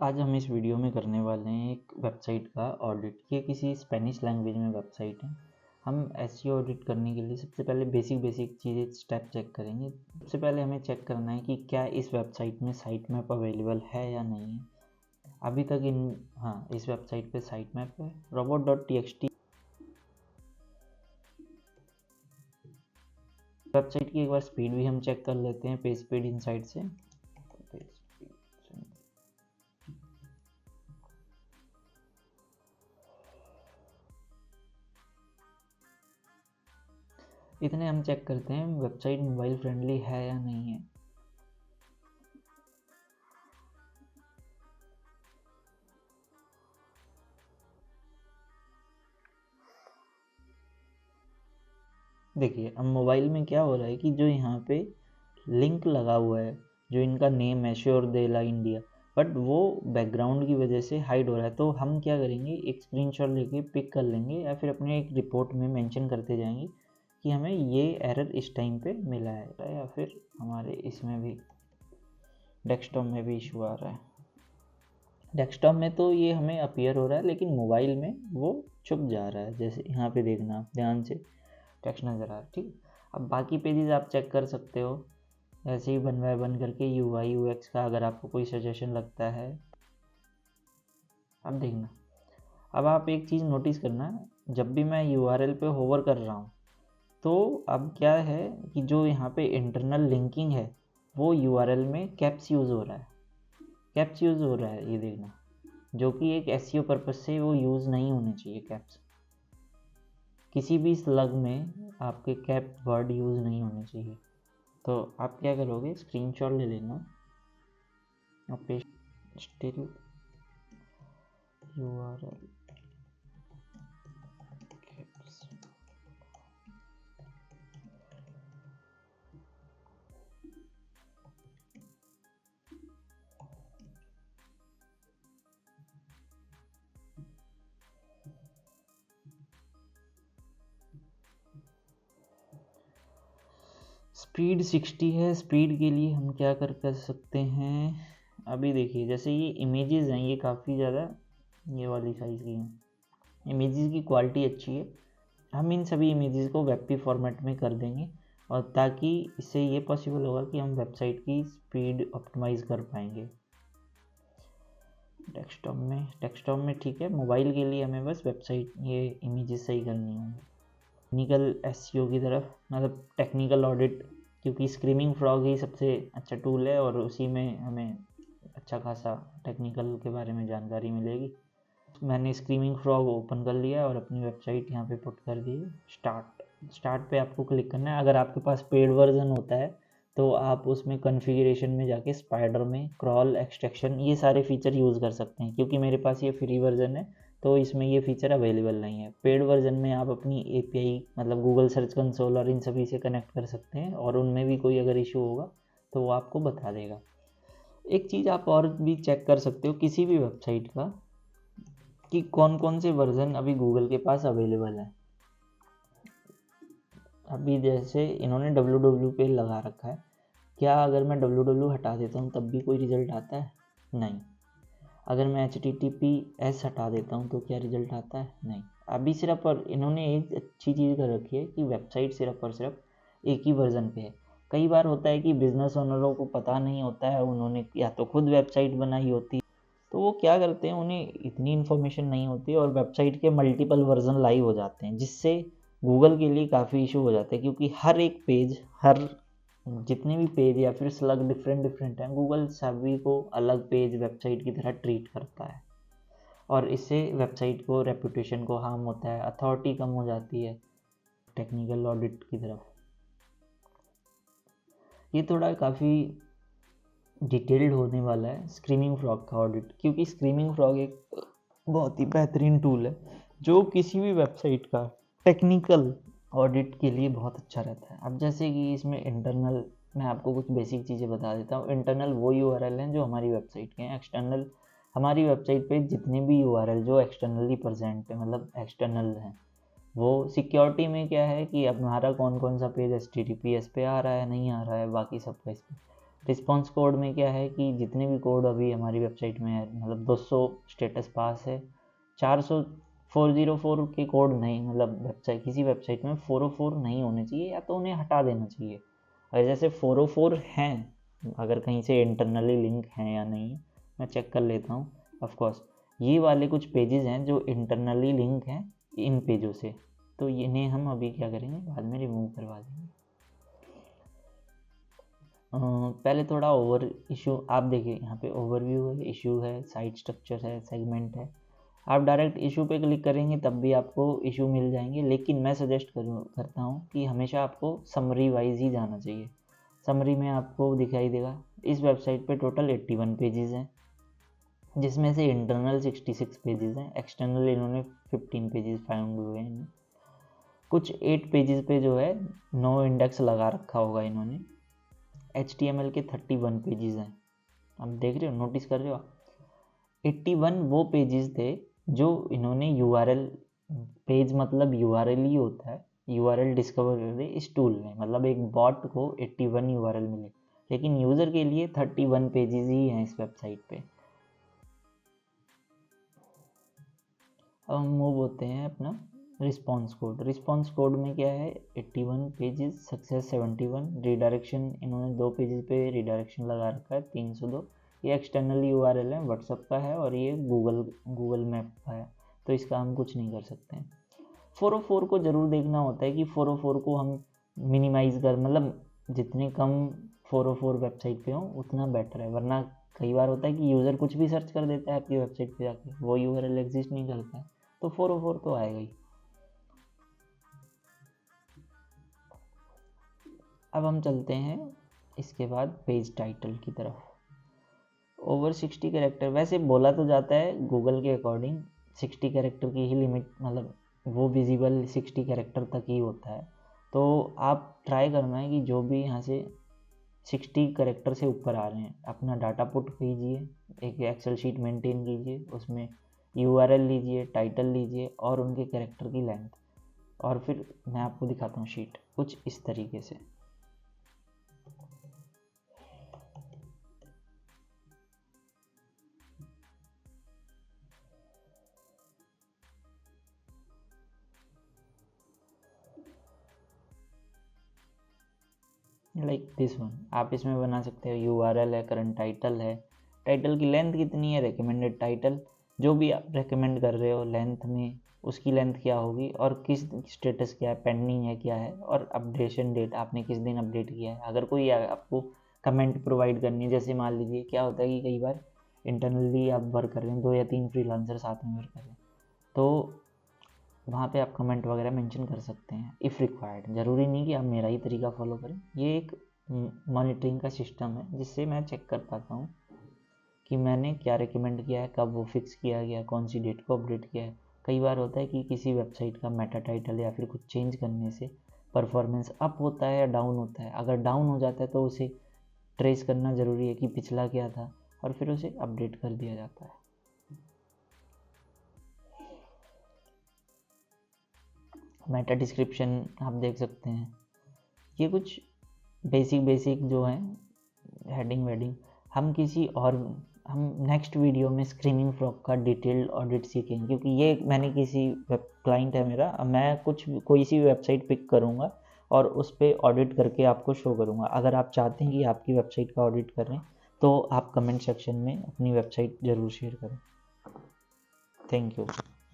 आज हम इस वीडियो में करने वाले हैं एक वेबसाइट का ऑडिट। ये किसी स्पेनिश लैंग्वेज में वेबसाइट है। हम एसईओ ऑडिट करने के लिए सबसे पहले बेसिक चीज़ें स्टेप चेक करेंगे। सबसे पहले हमें चेक करना है कि क्या इस वेबसाइट में साइट मैप अवेलेबल है या नहीं है। अभी तक इस वेबसाइट पे साइट मैप है। robot.txt वेबसाइट की एक बार स्पीड भी हम चेक कर लेते हैं पेज स्पीड इनसाइट से। इतने हम चेक करते हैं वेबसाइट मोबाइल फ्रेंडली है या नहीं है। देखिए अब मोबाइल में क्या हो रहा है कि जो यहाँ पे लिंक लगा हुआ है, जो इनका नेम है श्योर देला इंडिया, बट वो बैकग्राउंड की वजह से हाइड हो रहा है। तो हम क्या करेंगे, एक स्क्रीनशॉट लेके पिक कर लेंगे या फिर अपने एक रिपोर्ट में मेंशन करते जाएंगे कि हमें ये एरर इस टाइम पे मिला है, या फिर हमारे इसमें भी डेस्कटॉप में भी इशू आ रहा है। डेस्कटॉप में तो ये हमें अपीयर हो रहा है, लेकिन मोबाइल में वो छुप जा रहा है। जैसे यहाँ पे देखना आप ध्यान से, टेक्स्ट नज़र आ रहा है, ठीक। अब बाकी पेजेस आप चेक कर सकते हो ऐसे ही वन बाय वन करके। UI UX का अगर आपको कोई सजेशन लगता है, अब देखना। अब आप एक चीज़ नोटिस करना, जब भी मैं URL पे होवर कर रहा हूँ तो अब क्या है कि जो यहाँ पे इंटरनल लिंकिंग है वो URL में कैप्स यूज़ हो रहा है। कैप्स यूज़ हो रहा है, ये देखना, जो कि एक SEO पर्पज़ से वो यूज़ नहीं होने चाहिए। कैप्स किसी भी स्लग में आपके कैप वर्ड यूज़ नहीं होने चाहिए। तो आप क्या करोगे, स्क्रीनशॉट ले लेना और paste still URL caps. Speed 60 है। स्पीड के लिए हम क्या कर सकते हैं, अभी देखिए जैसे ये इमेजेस हैं, ये काफ़ी ज़्यादा ये वाली साइज़ की हैं। इमेजेस की क्वालिटी अच्छी है। हम इन सभी इमेजेस को वेबपी फॉर्मेट में कर देंगे, और ताकि इससे ये पॉसिबल होगा कि हम वेबसाइट की स्पीड ऑप्टिमाइज़ कर पाएंगे। डेस्कटॉप में ठीक है। मोबाइल के लिए हमें बस वेबसाइट ये इमेजेस सही करनी होंगी। टेक्निकल SEO की तरफ, मतलब टेक्निकल ऑडिट, क्योंकि स्क्रीमिंग फ्रॉग ही सबसे अच्छा टूल है और उसी में हमें अच्छा खासा टेक्निकल के बारे में जानकारी मिलेगी। मैंने स्क्रीमिंग फ्रॉग ओपन कर लिया और अपनी वेबसाइट यहाँ पे पुट कर दी है। स्टार्ट पे आपको क्लिक करना है। अगर आपके पास पेड वर्जन होता है तो आप उसमें कॉन्फ़िगरेशन में जाके स्पाइडर में क्रॉल एक्सट्रैक्शन ये सारे फीचर यूज़ कर सकते हैं। क्योंकि मेरे पास ये फ्री वर्जन है तो इसमें ये फीचर अवेलेबल नहीं है। पेड वर्जन में आप अपनी API मतलब गूगल सर्च कंसोल और इन सभी से कनेक्ट कर सकते हैं, और उनमें भी कोई अगर इशू होगा तो वो आपको बता देगा। एक चीज़ आप और भी चेक कर सकते हो किसी भी वेबसाइट का, कि कौन कौन से वर्जन अभी गूगल के पास अवेलेबल है। अभी जैसे इन्होंने www पे लगा रखा है, क्या अगर मैं www हटा देता हूँ तब भी कोई रिजल्ट आता है? नहीं। अगर मैं HTTPS हटा देता हूँ तो क्या रिजल्ट आता है? नहीं। अभी सिर्फ और इन्होंने एक अच्छी चीज़ कर रखी है कि वेबसाइट सिर्फ और सिर्फ एक ही वर्जन पे है। कई बार होता है कि बिजनेस ओनरों को पता नहीं होता है, उन्होंने या तो खुद वेबसाइट बनाई होती है, तो वो क्या करते हैं, उन्हें इतनी इन्फॉर्मेशन नहीं होती और वेबसाइट के मल्टीपल वर्जन लाइव हो जाते हैं, जिससे गूगल के लिए काफ़ी इशू हो जाता है। क्योंकि हर एक पेज, हर जितने भी पेज या फिर स्लग डिफरेंट हैं, गूगल सभी को अलग पेज वेबसाइट की तरह ट्रीट करता है, और इससे वेबसाइट को, रेपुटेशन को हार्म होता है, अथॉरिटी कम हो जाती है टेक्निकल ऑडिट की तरफ। ये थोड़ा काफ़ी डिटेल्ड होने वाला है स्क्रीमिंग फ्रॉग का ऑडिट, क्योंकि स्क्रीमिंग फ्रॉग एक बहुत ही बेहतरीन टूल है जो किसी भी वेबसाइट का टेक्निकल ऑडिट के लिए बहुत अच्छा रहता है। अब जैसे कि इसमें इंटरनल, मैं आपको कुछ बेसिक चीज़ें बता देता हूँ। इंटरनल वो URL हैं जो हमारी वेबसाइट के हैं। एक्सटर्नल, हमारी वेबसाइट पे जितने भी URL जो एक्सटर्नली प्रेजेंट है, मतलब एक्सटर्नल हैं, वो सिक्योरिटी में क्या है कि अब हमारा कौन कौन सा पेज HTTPS पे आ रहा है, नहीं आ रहा है, बाकी सब पे। रिस्पॉन्स कोड में क्या है कि जितने भी कोड अभी हमारी वेबसाइट में है, मतलब 200 स्टेटस पास है, 400 404 के कोड नहीं, मतलब वेबसाइट, किसी वेबसाइट में 404 नहीं होने चाहिए या तो उन्हें हटा देना चाहिए। अगर जैसे 404 हैं, अगर कहीं से इंटरनली लिंक हैं या नहीं, मैं चेक कर लेता हूँ। ऑफकोर्स ये वाले कुछ पेजेस हैं जो इंटरनली लिंक हैं इन पेजों से, तो इन्हें हम अभी क्या करेंगे, बाद में रिमूव करवा देंगे। पहले थोड़ा ओवर इशू आप देखिए, यहाँ पे ओवरव्यू है, इशू है, साइट स्ट्रक्चर है, सेगमेंट है। आप डायरेक्ट इशू पे क्लिक करेंगे तब भी आपको इशू मिल जाएंगे, लेकिन मैं सजेस्ट करता हूँ कि हमेशा आपको समरी वाइज ही जाना चाहिए। समरी में आपको दिखाई देगा इस वेबसाइट पे टोटल 81 पेजेस हैं, जिसमें से इंटरनल 66 पेजेस हैं, एक्सटर्नल इन्होंने 15 पेजेस फाइंड हुए हैं। कुछ 8 पेजेस पे जो है नो इंडेक्स लगा रखा होगा इन्होंने। HTML के 31 पेजेस हैं, आप देख रहे हो, नोटिस कर रहे हो आप। 81 वो पेजेस थे जो इन्होंने URL, पेज मतलब URL ही होता है, URL डिस्कवर कर दे इस टूल ने, मतलब एक बॉट को 81 URL मिले, लेकिन यूज़र के लिए 31 पेजेस ही हैं इस वेबसाइट पे। अब हम मूव होते हैं अपना रिस्पॉन्स कोड। रिस्पॉन्स कोड में क्या है, 81 पेजेस, सक्सेस 71, रिडायरेक्शन इन्होंने 2 पेजेस पे रिडायरेक्शन लगा रखा है 302। ये एक्सटर्नल URL है, व्हाट्सअप का है, और ये गूगल मैप का है, तो इसका हम कुछ नहीं कर सकते हैं। 404 को ज़रूर देखना होता है कि 404 को हम मिनिमाइज़ कर, मतलब जितने कम 404 वेबसाइट पे हो उतना बेटर है, वरना कई बार होता है कि यूज़र कुछ भी सर्च कर देता है आपकी वेबसाइट पे जाके, वो URL एग्जिस्ट नहीं करता है, तो 404 तो आएगा ही। अब हम चलते हैं इसके बाद पेज टाइटल की तरफ। ओवर 60 कैरेक्टर, वैसे बोला तो जाता है गूगल के अकॉर्डिंग 60 कैरेक्टर की ही लिमिट, मतलब वो विजिबल 60 कैरेक्टर तक ही होता है, तो आप ट्राई करना है कि जो भी यहाँ से 60 कैरेक्टर से ऊपर आ रहे हैं अपना डाटा पुट कीजिए, एक एक्सेल शीट मेंटेन कीजिए, उसमें URL लीजिए, टाइटल लीजिए और उनके कैरेक्टर की लेंथ, और फिर मैं आपको दिखाता हूँ शीट कुछ इस तरीके से। लाइक दिस वन, आप इसमें बना सकते हो। URL है, करंट टाइटल है, टाइटल की लेंथ कितनी है, रिकमेंडेड टाइटल, जो भी आप रेकमेंड कर रहे हो लेंथ में उसकी लेंथ क्या होगी, और किस स्टेटस क्या है, पेंडिंग है क्या है, और अपडेशन डेट आपने किस दिन अपडेट किया है। अगर कोई आपको कमेंट प्रोवाइड करनी है, जैसे मान लीजिए क्या होता है कि कई बार इंटरनली आप वर्क कर रहे हैं, 2 या 3 फ्रीलांसर साथ में वर्क कर रहे हैं, तो वहाँ पे आप कमेंट वगैरह मेंशन कर सकते हैं इफ़ रिक्वायर्ड। ज़रूरी नहीं कि आप मेरा ही तरीका फॉलो करें, ये एक मॉनिटरिंग का सिस्टम है जिससे मैं चेक कर पाता हूँ कि मैंने क्या रिकमेंड किया है, कब वो फिक्स किया गया, कौन सी डेट को अपडेट किया है। कई बार होता है कि किसी वेबसाइट का मेटा टाइटल या फिर कुछ चेंज करने से परफॉर्मेंस अप होता है या डाउन होता है। अगर डाउन हो जाता है तो उसे ट्रेस करना ज़रूरी है कि पिछला क्या था, और फिर उसे अपडेट कर दिया जाता है। मेटा डिस्क्रिप्शन आप देख सकते हैं, ये कुछ बेसिक जो है हेडिंग वेडिंग। हम नेक्स्ट वीडियो में स्क्रीमिंग फ्रॉग का डिटेल्ड ऑडिट सीखेंगे, क्योंकि ये मैंने किसी क्लाइंट है मेरा, मैं कोई सी वेबसाइट पिक करूँगा और उस पर ऑडिट करके आपको शो करूँगा। अगर आप चाहते हैं कि आपकी वेबसाइट का ऑडिट करें तो आप कमेंट सेक्शन में अपनी वेबसाइट ज़रूर शेयर करें। Thank you.